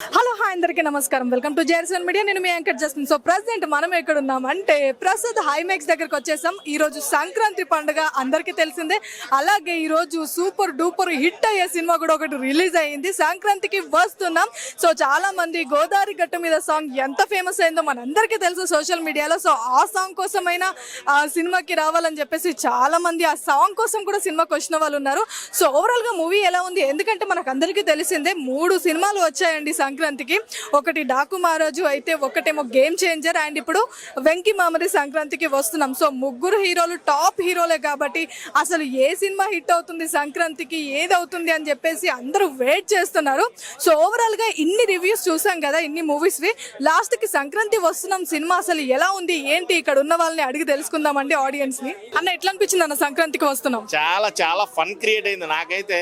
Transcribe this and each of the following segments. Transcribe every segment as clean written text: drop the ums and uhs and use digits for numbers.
Hello hi అందరికీ నమస్కారం. Welcome to Jerson media. నేను మీ యాంకర్ జస్టిన్. సో ప్రెసెంట్ మనం ఎక్కడ ఉన్నామంటే ప్రసాద్ హైమాక్స్ దగ్గరకు వచ్చేసాం. ఈ రోజు సంక్రాంతి పండుగ అందరికీ తెలిసిందే. అలాగే ఈ రోజు సూపర్ డూపర్ హిట్ అయ్యే సినిమా కూడా ఒకటి రిలీజ్ అయ్యింది. సంక్రాంతికి వస్తున్నాం. సో చాలా మంది గోదావరి గట్టు మీద సాంగ్ ఎంత ఫేమస్ అయిందో మనందరికీ తెలుసు సోషల్ మీడియాలో. సో ఆ సాంగ్ కోసమైనా ఆ సినిమాకి రావాలని చెప్పేసి చాలా మంది ఆ సాంగ్ కోసం కూడా సినిమాకి వచ్చిన వాళ్ళు ఉన్నారు. సో ఓవరాల్ గా మూవీ ఎలా ఉంది? ఎందుకంటే మనకు అందరికీ తెలిసిందే 3 సినిమాలు వచ్చాయండి సంక్రాంతికి. ఒకటి డాకు మహారాజు అయితే, ఒకటేమో గేమ్ చేంజర్, అండ్ ఇప్పుడు వెంకీ మామది సంక్రాంతికి వస్తున్నాం. సో ముగ్గురు హీరోలు టాప్ హీరోలే కాబట్టి అసలు ఏ సినిమా హిట్ అవుతుంది సంక్రాంతికి, ఏది అవుతుంది అని చెప్పేసి అందరూ వెయిట్ చేస్తున్నారు. సో ఓవరాల్ గా ఇన్ని రివ్యూస్ చూసాం కదా, ఇన్ని మూవీస్ వి. లాస్ట్ కి సంక్రాంతి వస్తున్నాం సినిమా అసలు ఎలా ఉంది ఏంటి ఇక్కడ ఉన్న వాళ్ళని అడిగి తెలుసుకుందామండి ఆడియన్స్ ని. అన్న ఎట్లా అనిపించింది అన్న సంక్రాంతికి వస్తున్నాం? చాలా చాలా ఫన్ క్రియేట్ అయింది. నాకైతే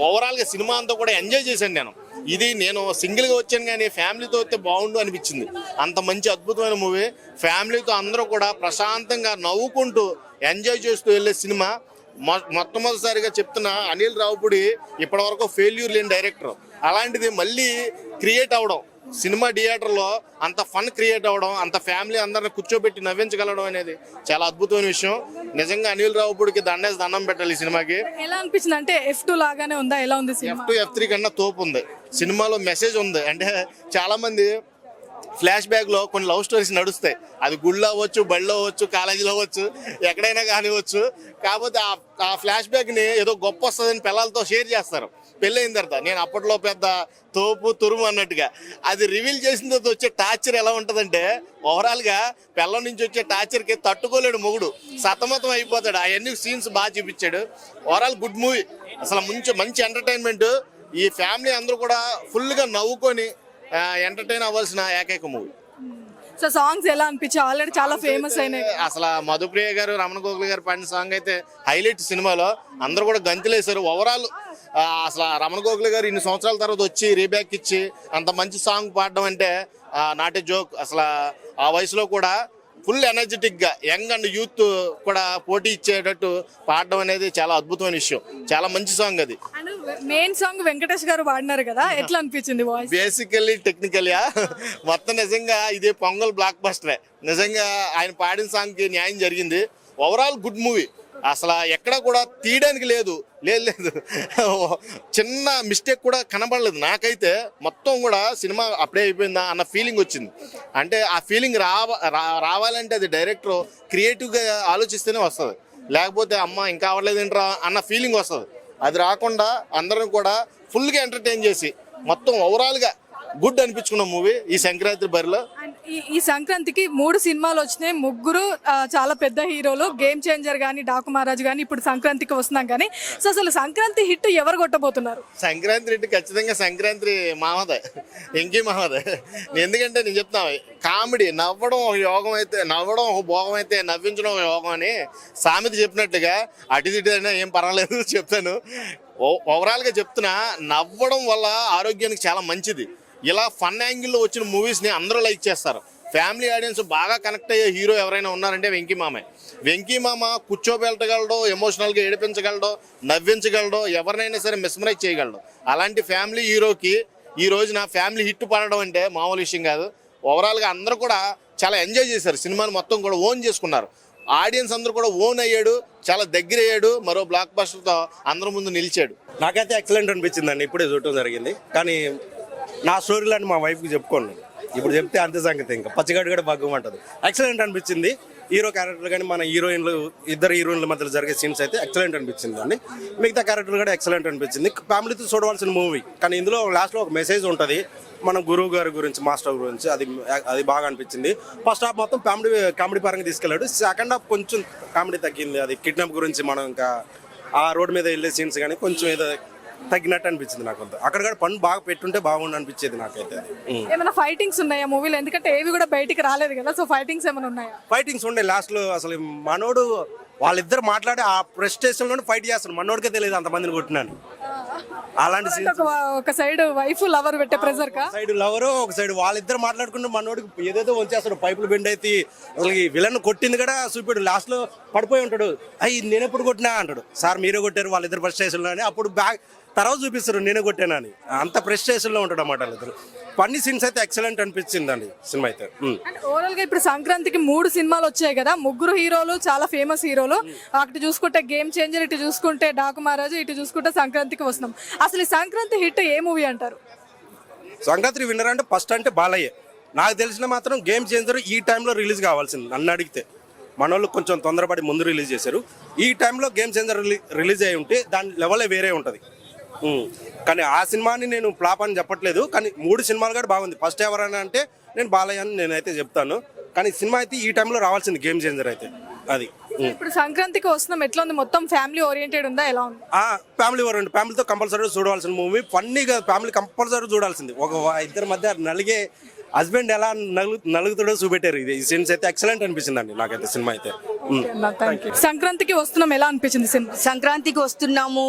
ఓవరాల్ గా సినిమా అంతా కూడా ఎంజాయ్ చేశాను నేను. ఇది నేను సింగిల్గా వచ్చాను కానీ ఫ్యామిలీతో వస్తే బాగుండు అనిపించింది. అంత మంచి అద్భుతమైన మూవీ. ఫ్యామిలీతో అందరూ కూడా ప్రశాంతంగా నవ్వుకుంటూ ఎంజాయ్ చేస్తూ వెళ్ళే సినిమా. మొట్టమొదటిసారిగా చెప్తున్నా, అనిల్ రావుపూడి ఇప్పటివరకు ఫెయిల్యూర్ లేని డైరెక్టర్. అలాంటిది మళ్ళీ క్రియేట్ అవ్వడం, సినిమా థియేటర్లో అంత ఫన్ క్రియేట్ అవ్వడం, అంత ఫ్యామిలీ అందరిని కూర్చోబెట్టి నవ్వించగలడం అనేది చాలా అద్భుతమైన విషయం. నిజంగా అనిల్ రావుపూడికి దండం పెట్టాలి ఈ సినిమాకి. ఎలా అనిపించింది అంటే F2 లాగానే ఉందా? ఎలా ఉంది సినిమా? F2 F3 కన్నా తోపు ఉంది. సినిమాలో మెసేజ్ ఉంది. అంటే చాలా మంది ఫ్లాష్ బ్యాక్ లో కొన్ని లవ్ స్టోరీస్ నడుస్తాయి. అది గుళ్ళో అవ్వచ్చు, బడిలో అవ్వచ్చు, కాలేజీలో అవ్వచ్చు, ఎక్కడైనా కానివ్వచ్చు. కాకపోతే ఆ ఫ్లాష్ బ్యాక్ ని ఏదో గొప్ప వస్తుందని పిల్లలతో షేర్ చేస్తారు పెళ్ళైన తర్వాత. నేను అప్పట్లో పెద్ద తోపు తురుము అన్నట్టుగా అది రివీల్ చేసిన తర్వాత వచ్చే టార్చర్ ఎలా ఉంటుందంటే, ఓవరాల్ గా పిల్లల నుంచి వచ్చే టార్చర్ కి తట్టుకోలేడు మొగుడు, సతమతం అయిపోతాడు. అవన్నీ సీన్స్ బాగా చూపించాడు. Overall good movie. అసలు మంచి ఎంటర్టైన్మెంట్. ఈ ఫ్యామిలీ అందరూ కూడా ఫుల్ గా నవ్వుకొని ఎంటర్టైన్ అవ్వాల్సిన ఏకైక మూవీ. సో సాంగ్స్ ఎలా అనిపించాయి? ఆల్రెడీ చాలా ఫేమస్ అయినాయి. అసలు మధుప్రియ గారు, రమణ గోగుల్ గారు పాడిన సాంగ్ అయితే హైలైట్ సినిమాలో. అందరూ కూడా గంతులేశారు. ఓవరాల్ అసలు రమణ గోగుల్ గారు ఇన్ని సంవత్సరాల తర్వాత వచ్చి రీబ్యాక్ ఇచ్చి అంత మంచి సాంగ్ పాడడం అంటే నాట్ ఏ జోక్. అసలు ఆ వయసులో కూడా ఫుల్ ఎనర్జెటిక్ గా యంగ్ అండ్ యూత్ కూడా పోటీ ఇచ్చేటట్టు పాడడం అనేది చాలా అద్భుతమైన విషయం. చాలా మంచి సాంగ్ అది. మెయిన్ సాంగ్ వెంకటేష్ గారు పాడినారు కదా, ఎట్లా అనిపించింది వాయిస్? బేసికల్లీ టెక్నికల్గా మొత్తం నిజంగా ఇది పొంగల్ బ్లాక్ బస్టరే. నిజంగా ఆయన పాడిన సాంగ్ కి న్యాయం జరిగింది. Overall good movie. అసలు ఎక్కడ కూడా తీయడానికి లేదు. చిన్న మిస్టేక్ కూడా కనబడలేదు నాకైతే. మొత్తం కూడా సినిమా అప్పుడే అయిపోయిందా అన్న ఫీలింగ్ వచ్చింది. అంటే ఆ ఫీలింగ్ రావాలంటే అది డైరెక్టర్ క్రియేటివ్గా ఆలోచిస్తేనే వస్తుంది. లేకపోతే అమ్మ ఇంకా అవ్వలేదు ఏంట్రా అన్న ఫీలింగ్ వస్తుంది. అది రాకుండా అందరం కూడా ఫుల్గా ఎంటర్టైన్ చేసి మొత్తం ఓవరాల్గా గుడ్ అనిపించుకున్న మూవీ ఈ సంక్రాంతి బరిలో. ఈ సంక్రాంతికి 3 సినిమాలు వచ్చినాయి. ముగ్గురు చాలా పెద్ద హీరోలు. గేమ్ చేంజర్ కానీ, డాకు మహారాజు కానీ, ఇప్పుడు సంక్రాంతికి వస్తున్నాం కానీ. సో అసలు సంక్రాంతి హిట్ ఎవరు కొట్టబోతున్నారు? సంక్రాంతి హిట్ ఖచ్చితంగా సంక్రాంతి మామదే, వెంకీ మామదే. ఎందుకంటే నేను చెప్తున్నా, కామెడీ నవ్వడం ఒక యోగం అయితే, నవ్వడం ఒక భోగం అయితే నవ్వించడం ఒక యోగం అని సామెత చెప్పినట్టుగా అటు ఇటు అయినా ఏం పర్వాలేదు చెప్తాను. ఓవరాల్గా చెప్తున్నా, నవ్వడం వల్ల ఆరోగ్యానికి చాలా మంచిది. ఇలా ఫన్ యాంగిల్లో వచ్చిన మూవీస్ని అందరూ లైక్ చేస్తారు. ఫ్యామిలీ ఆడియన్స్ బాగా కనెక్ట్ అయ్యే హీరో ఎవరైనా ఉన్నారంటే వెంకీ మామే. వెంకీ మామ కూర్చోబెట్టగలడో, ఎమోషనల్గా ఏడిపించగలడో, నవ్వించగలడో, ఎవరినైనా సరే మిస్మరైజ్ చేయగలడు. అలాంటి ఫ్యామిలీ హీరోకి ఈ రోజున ఫ్యామిలీ హిట్ పడడం అంటే మామూలు విషయం కాదు. ఓవరాల్గా అందరూ కూడా చాలా ఎంజాయ్ చేశారు. సినిమాని మొత్తం కూడా ఓన్ చేసుకున్నారు. ఆడియన్స్ అందరూ కూడా ఓన్ అయ్యాడు, చాలా దగ్గర అయ్యాడు. మరో బ్లాక్ బస్టర్తో అందరి ముందు నిలిచాడు. నాకైతే ఎక్సలెంట్ అనిపించిందండి. ఇప్పుడే చూడటం జరిగింది. కానీ నా స్టోరీలను మా వైఫ్కి చెప్పుకోండి. ఇప్పుడు చెప్తే అంతే సంగతి. ఇంకా పచ్చగడ్డ కూడా బాగుంటుంది. ఎక్సలెంట్ అనిపించింది. హీరో క్యారెక్టర్ కానీ మన ఇద్దరు హీరోయిన్ల మధ్యలో జరిగే సీన్స్ అయితే ఎక్సలెంట్ అనిపించింది అండి. మిగతా క్యారెక్టర్ కూడా ఎక్సలెంట్ అనిపించింది. ఫ్యామిలీతో చూడవలసిన మూవీ. కానీ ఇందులో లాస్ట్లో ఒక మెసేజ్ ఉంటుంది మన గురువు గారి గురించి, మాస్టర్ గురించి. అది బాగా అనిపించింది. ఫస్ట్ హాఫ్ మొత్తం కామెడీ పరంగా తీసుకెళ్ళాడు. సెకండ్ హాఫ్ కొంచెం కామెడీ తగ్గింది. అది కిడ్నాప్ గురించి, మనం ఇంకా ఆ రోడ్ మీద వెళ్ళే సీన్స్ కానీ కొంచెం ఏదో తగ్గినట్టు అనిపించింది నాకు. అక్కడ కూడా పని బాగా పెట్టుంటే బాగుండి అనిపించేది నాకైతే. ఏమైనా ఫైటింగ్స్ ఉన్నాయా మూవీలో? ఎందుకంటే ఏవి కూడా బయటికి రాలేదు కదా. సో ఫైటింగ్స్ ఏమైనా ఉన్నాయా? ఫైటింగ్స్ ఉండే లాస్ట్లో. అసలు మనోడు వాళ్ళిద్దరు మాట్లాడి ఆ ప్రెస్ స్టేషన్ లోనే ఫైట్ చేస్తాడు. మనోడికే తెలియదు అంతమందిని కొట్టినాను. అలాంటి ఒక సైడ్ వైఫ్ లవర్ పెట్టే ప్రెజర్ కా, సైడ్ లవర్, ఒక సైడ్ వాళ్ళిద్దరు మాట్లాడుకుంటూ మనోడికి ఏదేదో వంచేస్తాడు. పైపులు బెండ్ అయితే అసలు విలన్ కొట్టింది కూడా చూపాడు. లాస్ట్ లో పడిపోయి ఉంటాడు. అయ్యి నేను ఎప్పుడు కొట్టినా అంటాడు. సార్ మీరే కొట్టారు వాళ్ళిద్దరు ఫస్ట్ స్టేషన్ లోనే. అప్పుడు తర్వాత చూపిస్తారు నేనే కొట్టానని. అంత ప్రెస్టేషన్లో ఉంటాడు అన్నమాట వాళ్ళిద్దరు. ఫన్నీ సీన్స్ అయితే ఎక్సలెంట్ అనిపించిందండి సినిమా అయితే. అండ్ ఓవరాల్ గా ఇప్పుడు సంక్రాంతికి 3 సినిమాలు వచ్చాయి కదా, ముగ్గురు హీరోలు చాలా ఫేమస్ హీరోలు. అటు చూసుకుంటే గేమ్ చేంజర్, ఇటు చూసుకుంటే డాకు మహారాజు, ఇటు చూసుకుంటే సంక్రాంతికి వస్తున్నాం. అసలు ఈ సంక్రాంతి హిట్ ఏ మూవీ అంటారు? సంక్రాంతి విన్నర్ అంటే ఫస్ట్ అంటే బాలయ్య. నాకు తెలిసిన మాత్రం గేమ్ చేంజర్ ఈ టైంలో రిలీజ్ కావాల్సింది నన్ను అడిగితే. మనోళ్ళు కొంచెం తొందరపడి ముందు రిలీజ్ చేశారు. ఈ టైంలో గేమ్ చేంజర్ రిలీజ్ అయి ఉంటే దాని లెవెలే వేరే ఉంటుంది. కానీ ఆ సినిమాని నేను ఫ్లాప్ అని చెప్పట్లేదు, కానీ 3 సినిమాలు కూడా బాగుంది. ఫస్ట్ ఎవరైనా అంటే నేను బాలయ్య అని నేనైతే చెప్తాను. కానీ సినిమా అయితే ఈ టైంలో రావాల్సింది గేమ్ చేంజర్ అయితే. అది ఇప్పుడు సంక్రాంతికి వస్తున్నాం, ఎట్లా ఉంది? మొత్తం ఫ్యామిలీ ఓరియంటెడ్ ఉందా, ఎలా ఉంది? ఫ్యామిలీ ఓరియంటెడ్, ఫ్యామిలీతో కంపల్సరీ చూడవలసిన మూవీ. ఫన్నీగా ఫ్యామిలీ కంపల్సరీ చూడాల్సింది. ఇద్దరి మధ్య నలిగే హస్బెండ్ ఎలా నలుగుతాడో చూపెట్టారు. ఇది ఈ సీన్స్ అయితే ఎక్సలెంట్ అనిపించిందండి నాకైతే సినిమా అయితే. సంక్రాంతికి వస్తున్నాం ఎలా అనిపించింది సినిమా? సంక్రాంతికి వస్తున్నాము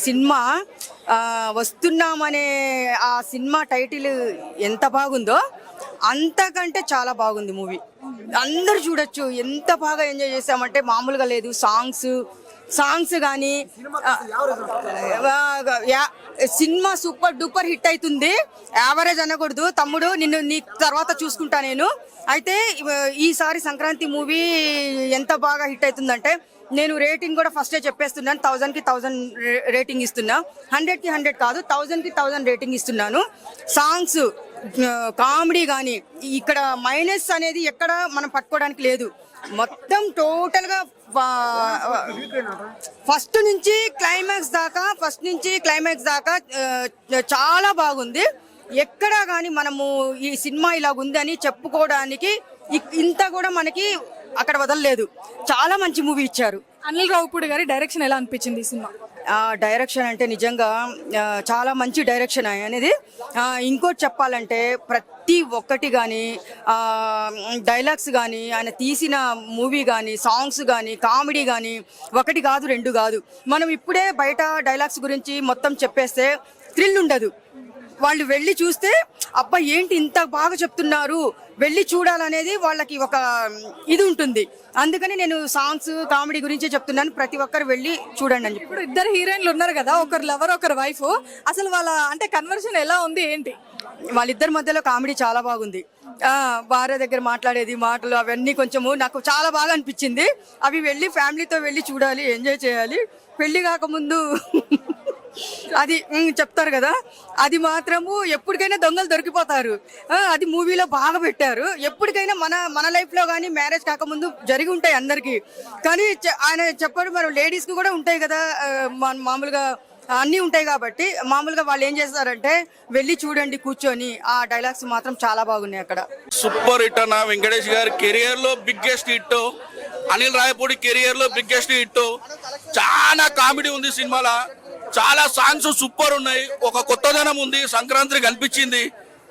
సినిమా వస్తున్నామనే ఆ సినిమా టైటిల్ ఎంత బాగుందో అంతకంటే చాలా బాగుంది మూవీ. అందరూ చూడొచ్చు, ఎంత బాగా ఎంజాయ్ చేసామంటే మామూలుగా లేదు. సాంగ్స్ కానీ సినిమా సూపర్ డూపర్ హిట్ అవుతుంది. యావరేజ్ అనకూడదు తమ్ముడు, నీ తర్వాత చూసుకుంటా నేను. అయితే ఈసారి సంక్రాంతి మూవీ ఎంత బాగా హిట్ అవుతుందంటే నేను రేటింగ్ కూడా ఫస్టే చెప్పేస్తున్నాను. 1000కి 1000 రేటింగ్ ఇస్తున్నా. 100కి 100 కాదు, 1000కి 1000 రేటింగ్ ఇస్తున్నాను. సాంగ్స్, కామెడీ కానీ ఇక్కడ మైనస్ అనేది ఎక్కడ మనం పట్టుకోవడానికి లేదు. మొత్తం టోటల్గా ఫస్ట్ నుంచి క్లైమాక్స్ దాకా చాలా బాగుంది. ఎక్కడా కానీ మనము ఈ సినిమా ఇలాగుందని చెప్పుకోవడానికి ఇంత కూడా మనకి అక్కడ వదలలేదు. చాలా మంచి మూవీ ఇచ్చారు. అనిల్ రావుపూడి గారి డైరెక్షన్ ఎలా అనిపించింది ఈ సినిమా? డైరెక్షన్ అంటే నిజంగా చాలా మంచి డైరెక్షన్ అనేది. ఇంకోటి చెప్పాలంటే ప్రతి ఒక్కటి కానీ డైలాగ్స్ కానీ ఆయన తీసిన మూవీ కానీ సాంగ్స్ కానీ కామెడీ కానీ 1 కాదు 2 కాదు. మనం ఇప్పుడే బయట డైలాగ్స్ గురించి మొత్తం చెప్పేస్తే థ్రిల్ ఉండదు. వాళ్ళు వెళ్ళి చూస్తే అబ్బా ఏంటి ఇంత బాగా చెప్తున్నారు, వెళ్ళి చూడాలనేది వాళ్ళకి ఒక ఇది ఉంటుంది. అందుకని నేను సాంగ్స్ కామెడీ గురించే చెప్తున్నాను. ప్రతి ఒక్కరు వెళ్ళి చూడండి అని చెప్పి. ఇప్పుడు 2 హీరోయిన్లు ఉన్నారు కదా, ఒకరు లవర్ ఒకరు వైఫ్. అసలు వాళ్ళ అంటే కన్వర్షన్ ఎలా ఉంది ఏంటి? వాళ్ళిద్దరి మధ్యలో కామెడీ చాలా బాగుంది. భార్య దగ్గర మాట్లాడేది మాటలు అవన్నీ కొంచెము నాకు చాలా బాగా అనిపించింది. అవి వెళ్ళి ఫ్యామిలీతో వెళ్ళి చూడాలి, ఎంజాయ్ చేయాలి. పెళ్లి కాకముందు అది చెప్తారు కదా, అది మాత్రము ఎప్పటికైనా దొంగలు దొరికిపోతారు. అది మూవీలో బాగా పెట్టారు. ఎప్పటికైనా మన లైఫ్లో కానీ మ్యారేజ్ కాకముందు జరిగి ఉంటాయి అందరికీ. కానీ ఆయన చెప్పారు మరి లేడీస్కి కూడా ఉంటాయి కదా, మామూలుగా అన్నీ ఉంటాయి కాబట్టి మామూలుగా వాళ్ళు ఏం చేస్తారంటే వెళ్ళి చూడండి కూర్చొని. ఆ డైలాగ్స్ మాత్రం చాలా బాగున్నాయి అక్కడ. సూపర్ హిట్ అన్న. వెంకటేష్ గారి కెరియర్ లో biggest hit, Anil Rayapudi career లో బిగ్గెస్ట్ హిట్. చాలా కామెడీ ఉంది సినిమాలో, చాలా సాంగ్స్ సూపర్ ఉన్నాయి. ఒక కొత్తదనం ఉంది. సంక్రాంతికి అనిపించింది.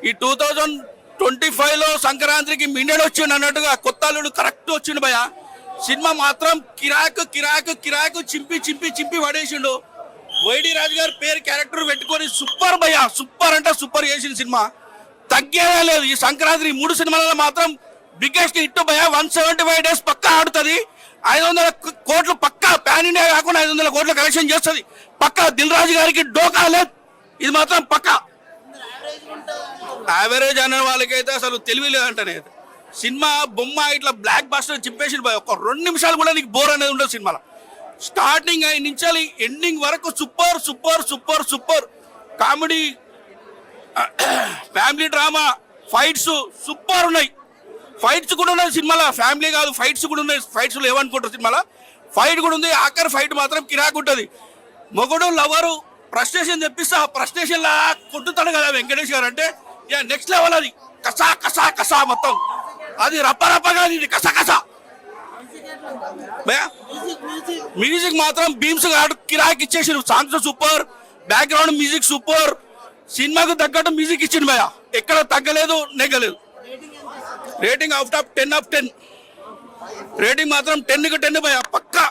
ఈ 2025లో సంక్రాంతికి మిండెడ్ వచ్చిండు అన్నట్టుగా కొత్త అల్లుడు కరెక్ట్ వచ్చిండు భయ. సినిమా మాత్రం కిరాకు కిరాకు కిరాకు చింపి చింపి చింపి పడేసిండు. వైడి రాజు గారి పేరు క్యారెక్టర్ పెట్టుకొని సూపర్ భయ, సూపర్ అంటే సూపర్ చేసిన సినిమా. తగ్గేదే లేదు. ఈ సంక్రాంతి 3 సినిమాలలో మాత్రం బిగ్గెస్ట్ హిట్ భయ. 175 days పక్కా ఆడుతుంది. 500 కోట్లు పక్కా, పాన్ ఇండియా కాకుండా 500 కోట్లు కలెక్షన్ చేస్తుంది పక్కా. దిల్ రాజు గారికి డోకా లేదు, ఇది మాత్రం పక్కా. యావరేజ్ అనే వాళ్ళకైతే అసలు తెలివి లేదంటనే. సినిమా బొమ్మ ఇట్లా బ్లాక్ బాస్టర్ చింపేసి ఒక 2 నిమిషాలు కూడా నీకు బోర్ అనేది ఉండదు సినిమాలో. స్టార్టింగ్ అయిన నుంచి ఎండింగ్ వరకు super super super super. Comedy, family drama, fights super ఉన్నాయి. ఫైట్స్ కూడా ఉన్నాయి సినిమాలో. ఫ్యామిలీ కాదు, ఫైట్స్ కూడా ఉన్నాయి. ఫైట్స్ ఏమనుకుంటారు సినిమాలో, ఫైట్ కూడా ఉంది. ఆఖరి ఫైట్ మాత్రం కిరాకు ఉంటుంది. మొగుడు లవరు ఫ్రస్ట్రేషన్ తెప్పిస్తే ఆ ఫ్రస్ట్రేషన్ లా కొట్టుతాడు కదా వెంకటేష్ గారు. అంటే నెక్స్ట్ లెవెల్ అది. కసా కసా కసా మొత్తం అది రప్పరప్పగా ఇది కసా కసా. మ్యూజిక్ మాత్రం బీమ్స్ కిరాక్ ఇచ్చేసి. Songs super, background music super. సినిమాకు తగ్గట్టు మ్యూజిక్ ఇచ్చింది భయ, ఎక్కడ తగ్గలేదు నెగ్గలేదు. రేటింగ్ అవుట్ ఆఫ్ 10 రేటింగ్ మాత్రం 10కి 10 భయ పక్కా.